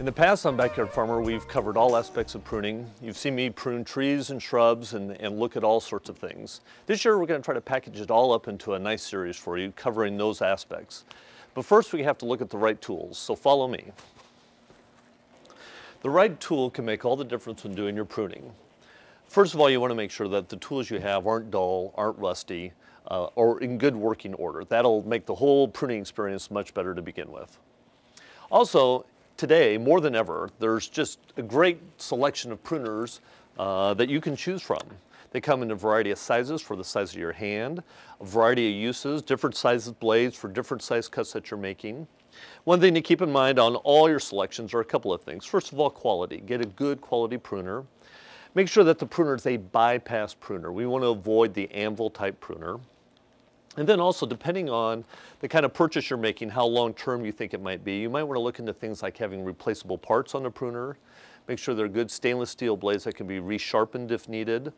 In the past on Backyard Farmer, we've covered all aspects of pruning. You've seen me prune trees and shrubs and look at all sorts of things. This year we're going to try to package it all up into a nice series for you, covering those aspects. But first we have to look at the right tools, so follow me. The right tool can make all the difference when doing your pruning. First of all, you want to make sure that the tools you have aren't dull, aren't rusty, or in good working order. That'll make the whole pruning experience much better to begin with. Also, today, more than ever, there's just a great selection of pruners that you can choose from. They come in a variety of sizes for the size of your hand, a variety of uses, different sizes blades for different size cuts that you're making. One thing to keep in mind on all your selections are a couple of things. First of all, quality. Get a good quality pruner. Make sure that the pruner is a bypass pruner. We want to avoid the anvil type pruner. And then also, depending on the kind of purchase you're making, how long-term you think it might be, you might want to look into things like having replaceable parts on the pruner. Make sure they're good stainless steel blades that can be resharpened if needed.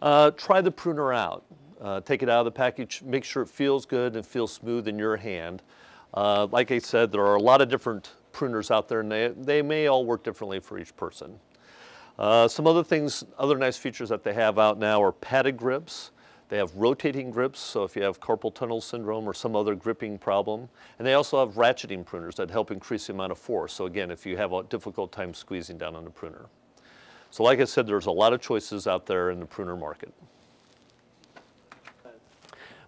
Try the pruner out. Take it out of the package, make sure it feels good and feels smooth in your hand. Like I said, there are a lot of different pruners out there, and they may all work differently for each person. Some other things, other nice features that they have out now are padded grips. They have rotating grips, so if you have carpal tunnel syndrome or some other gripping problem. And they also have ratcheting pruners that help increase the amount of force. So again, if you have a difficult time squeezing down on the pruner. So like I said, there's a lot of choices out there in the pruner market.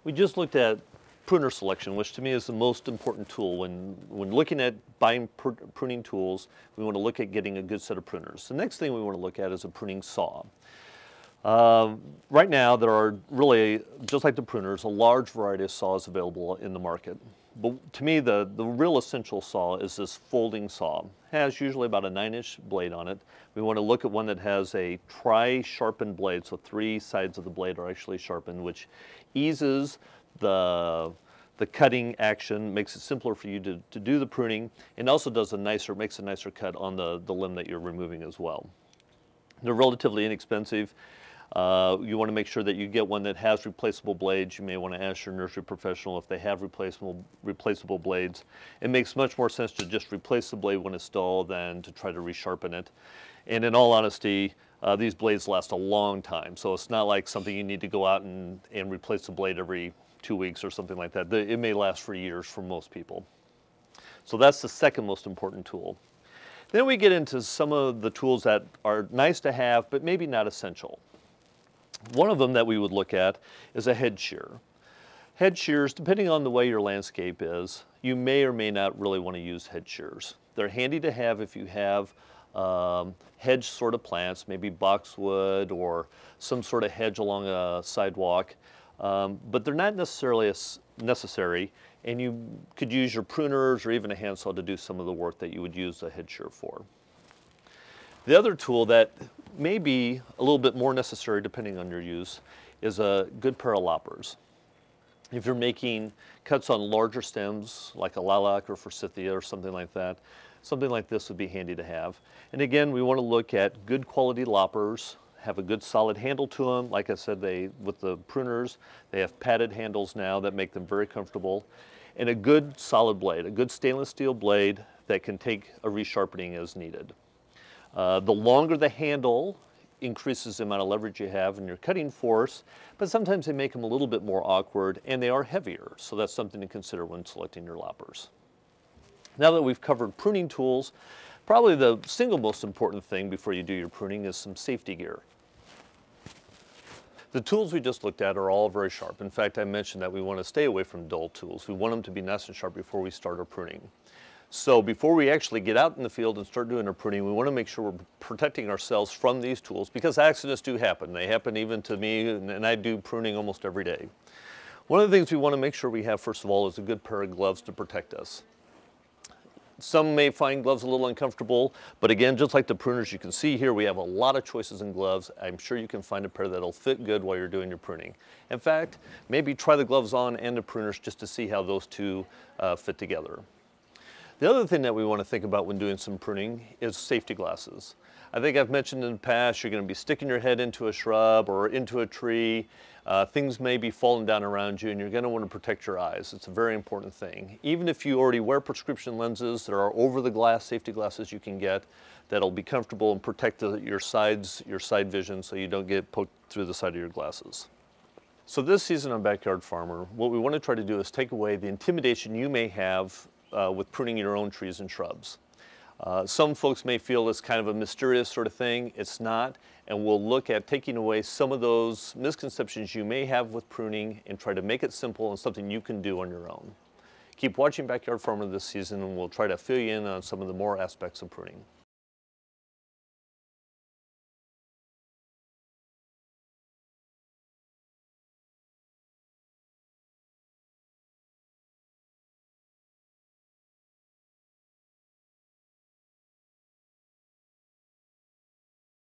We just looked at pruner selection, which to me is the most important tool. When looking at buying pruning tools, we want to look at getting a good set of pruners. The next thing we want to look at is a pruning saw. Right now, there are really, just like the pruners, a large variety of saws available in the market. But to me, the real essential saw is this folding saw. It has usually about a 9-inch blade on it. We want to look at one that has a tri-sharpened blade, so 3 sides of the blade are actually sharpened, which eases the cutting action, makes it simpler for you to do the pruning, and also makes a nicer cut on the limb that you're removing as well. They're relatively inexpensive. You want to make sure that you get one that has replaceable blades. You may want to ask your nursery professional if they have replaceable blades. It makes much more sense to just replace the blade when it's dull than to try to resharpen it. And in all honesty, these blades last a long time, so it's not like something you need to go out and replace the blade every 2 weeks or something like that. It may last for years for most people. So that's the second most important tool. Then we get into some of the tools that are nice to have, but maybe not essential. One of them that we would look at is a head shear. Head shears, depending on the way your landscape is, you may or may not really want to use head shears. They're handy to have if you have hedge sort of plants, maybe boxwood or some sort of hedge along a sidewalk, but they're not necessarily necessary, and you could use your pruners or even a handsaw to do some of the work that you would use a head shear for. The other tool that may be a little bit more necessary depending on your use is a good pair of loppers. If you're making cuts on larger stems like a lilac or forsythia or something like that, something like this would be handy to have. And again, we want to look at good quality loppers, have a good solid handle to them. Like I said, with the pruners, they have padded handles now that make them very comfortable. And a good solid blade, a good stainless steel blade that can take a resharpening as needed. The longer the handle increases the amount of leverage you have in your cutting force, but sometimes they make them a little bit more awkward, and they are heavier, so that's something to consider when selecting your loppers. Now that we've covered pruning tools, probably the single most important thing before you do your pruning is some safety gear. The tools we just looked at are all very sharp. In fact, I mentioned that we want to stay away from dull tools. We want them to be nice and sharp before we start our pruning. So before we actually get out in the field and start doing our pruning, we want to make sure we're protecting ourselves from these tools, because accidents do happen. They happen even to me, and I do pruning almost every day. One of the things we want to make sure we have, first of all, is a good pair of gloves to protect us. Some may find gloves a little uncomfortable, but again, just like the pruners, you can see here we have a lot of choices in gloves. I'm sure you can find a pair that'll fit good while you're doing your pruning. In fact, maybe try the gloves on and the pruners just to see how those two fit together. The other thing that we want to think about when doing some pruning is safety glasses. I think I've mentioned in the past, you're going to be sticking your head into a shrub or into a tree. Things may be falling down around you, and you're going to want to protect your eyes. It's a very important thing. Even if you already wear prescription lenses, there are over-the-glass safety glasses you can get that'll be comfortable and protect your side vision so you don't get poked through the side of your glasses. So this season on Backyard Farmer, what we want to try to do is take away the intimidation you may have with pruning your own trees and shrubs. Some folks may feel it's kind of a mysterious sort of thing. It's not, and we'll look at taking away some of those misconceptions you may have with pruning and try to make it simple and something you can do on your own. Keep watching Backyard Farmer this season, and we'll try to fill you in on some of the more aspects of pruning.